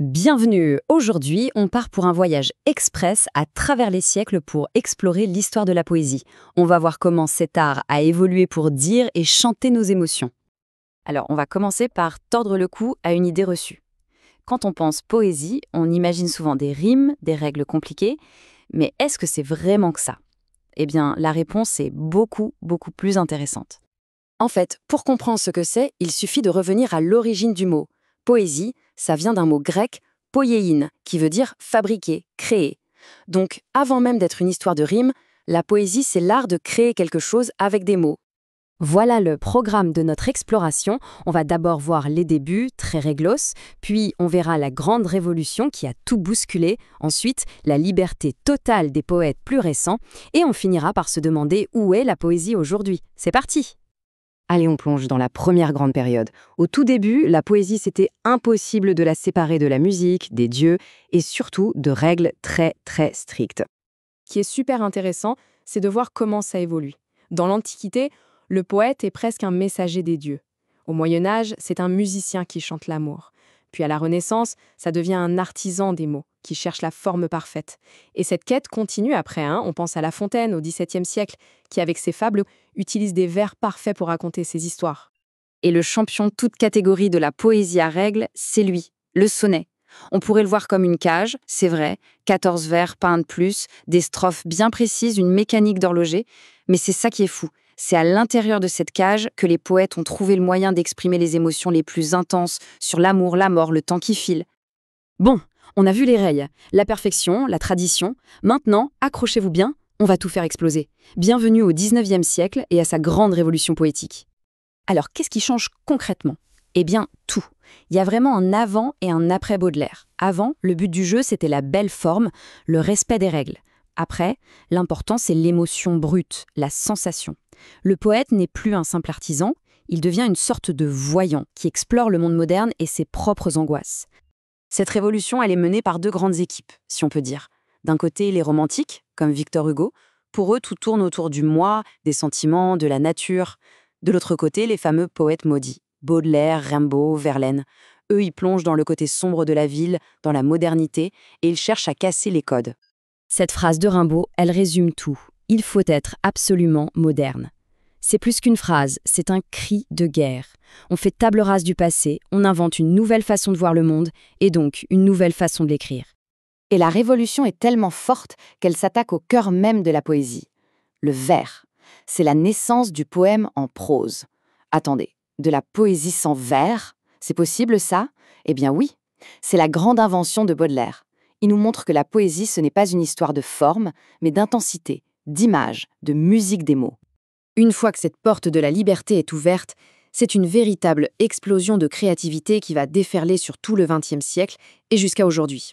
Bienvenue. Aujourd'hui, on part pour un voyage express à travers les siècles pour explorer l'histoire de la poésie. On va voir comment cet art a évolué pour dire et chanter nos émotions. Alors, on va commencer par tordre le cou à une idée reçue. Quand on pense poésie, on imagine souvent des rimes, des règles compliquées, mais est-ce que c'est vraiment que ça? Eh bien, la réponse est beaucoup plus intéressante. En fait, pour comprendre ce que c'est, il suffit de revenir à l'origine du mot. Poésie, ça vient d'un mot grec, poiéin, qui veut dire fabriquer, créer. Donc, avant même d'être une histoire de rimes, la poésie, c'est l'art de créer quelque chose avec des mots. Voilà le programme de notre exploration. On va d'abord voir les débuts, très réglos, puis on verra la grande révolution qui a tout bousculé, ensuite la liberté totale des poètes plus récents, et on finira par se demander où est la poésie aujourd'hui. C'est parti! Allez, on plonge dans la première grande période. Au tout début, la poésie, c'était impossible de la séparer de la musique, des dieux et surtout de règles très strictes. Ce qui est super intéressant, c'est de voir comment ça évolue. Dans l'Antiquité, le poète est presque un messager des dieux. Au Moyen-Âge, c'est un musicien qui chante l'amour. Puis à la Renaissance, ça devient un artisan des mots, qui cherche la forme parfaite. Et cette quête continue après, on pense à La Fontaine au XVIIe siècle, qui avec ses fables utilise des vers parfaits pour raconter ses histoires. Et le champion toute catégorie de la poésie à règles, c'est lui, le sonnet. On pourrait le voir comme une cage, c'est vrai, 14 vers, pas un de plus, des strophes bien précises, une mécanique d'horloger, mais c'est ça qui est fou. C'est à l'intérieur de cette cage que les poètes ont trouvé le moyen d'exprimer les émotions les plus intenses sur l'amour, la mort, le temps qui file. Bon, on a vu les règles, la perfection, la tradition. Maintenant, accrochez-vous bien, on va tout faire exploser. Bienvenue au XIXe siècle et à sa grande révolution poétique. Alors, qu'est-ce qui change concrètement? Eh bien, tout. Il y a vraiment un avant et un après Baudelaire. Avant, le but du jeu, c'était la belle forme, le respect des règles. Après, l'important, c'est l'émotion brute, la sensation. Le poète n'est plus un simple artisan, il devient une sorte de voyant qui explore le monde moderne et ses propres angoisses. Cette révolution, elle est menée par deux grandes équipes, si on peut dire. D'un côté, les romantiques, comme Victor Hugo. Pour eux, tout tourne autour du moi, des sentiments, de la nature. De l'autre côté, les fameux poètes maudits. Baudelaire, Rimbaud, Verlaine. Eux, ils plongent dans le côté sombre de la ville, dans la modernité, et ils cherchent à casser les codes. Cette phrase de Rimbaud, elle résume tout. Il faut être absolument moderne. C'est plus qu'une phrase, c'est un cri de guerre. On fait table rase du passé, on invente une nouvelle façon de voir le monde, et donc une nouvelle façon de l'écrire. Et la révolution est tellement forte qu'elle s'attaque au cœur même de la poésie. Le vers. C'est la naissance du poème en prose. Attendez, de la poésie sans vers? C'est possible ça? Eh bien oui, c'est la grande invention de Baudelaire. Il nous montre que la poésie, ce n'est pas une histoire de forme, mais d'intensité, d'image, de musique des mots. Une fois que cette porte de la liberté est ouverte, c'est une véritable explosion de créativité qui va déferler sur tout le XXe siècle et jusqu'à aujourd'hui.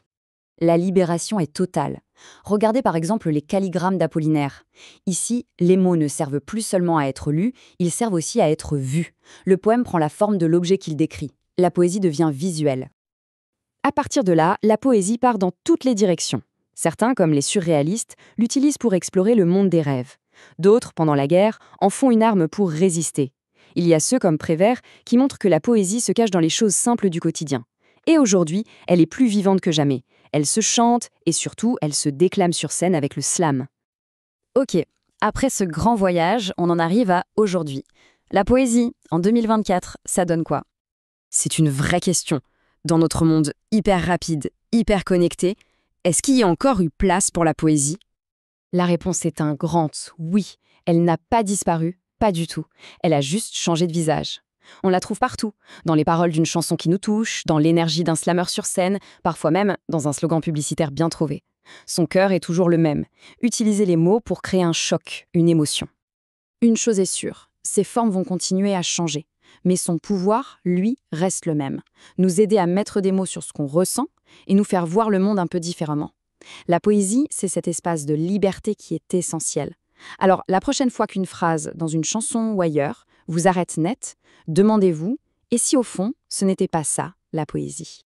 La libération est totale. Regardez par exemple les calligrammes d'Apollinaire. Ici, les mots ne servent plus seulement à être lus, ils servent aussi à être vus. Le poème prend la forme de l'objet qu'il décrit. La poésie devient visuelle. À partir de là, la poésie part dans toutes les directions. Certains, comme les surréalistes, l'utilisent pour explorer le monde des rêves. D'autres, pendant la guerre, en font une arme pour résister. Il y a ceux comme Prévert qui montrent que la poésie se cache dans les choses simples du quotidien. Et aujourd'hui, elle est plus vivante que jamais. Elle se chante et surtout, elle se déclame sur scène avec le slam. Ok, après ce grand voyage, on en arrive à aujourd'hui. La poésie, en 2024, ça donne quoi? C'est une vraie question. Dans notre monde hyper rapide, hyper connecté, est-ce qu'il y a encore eu place pour la poésie? La réponse est un grand oui. Elle n'a pas disparu, pas du tout. Elle a juste changé de visage. On la trouve partout, dans les paroles d'une chanson qui nous touche, dans l'énergie d'un slammer sur scène, parfois même dans un slogan publicitaire bien trouvé. Son cœur est toujours le même, utiliser les mots pour créer un choc, une émotion. Une chose est sûre, ces formes vont continuer à changer. Mais son pouvoir, lui, reste le même. Nous aider à mettre des mots sur ce qu'on ressent et nous faire voir le monde un peu différemment. La poésie, c'est cet espace de liberté qui est essentiel. Alors, la prochaine fois qu'une phrase, dans une chanson ou ailleurs, vous arrête net, demandez-vous, et si au fond, ce n'était pas ça, la poésie?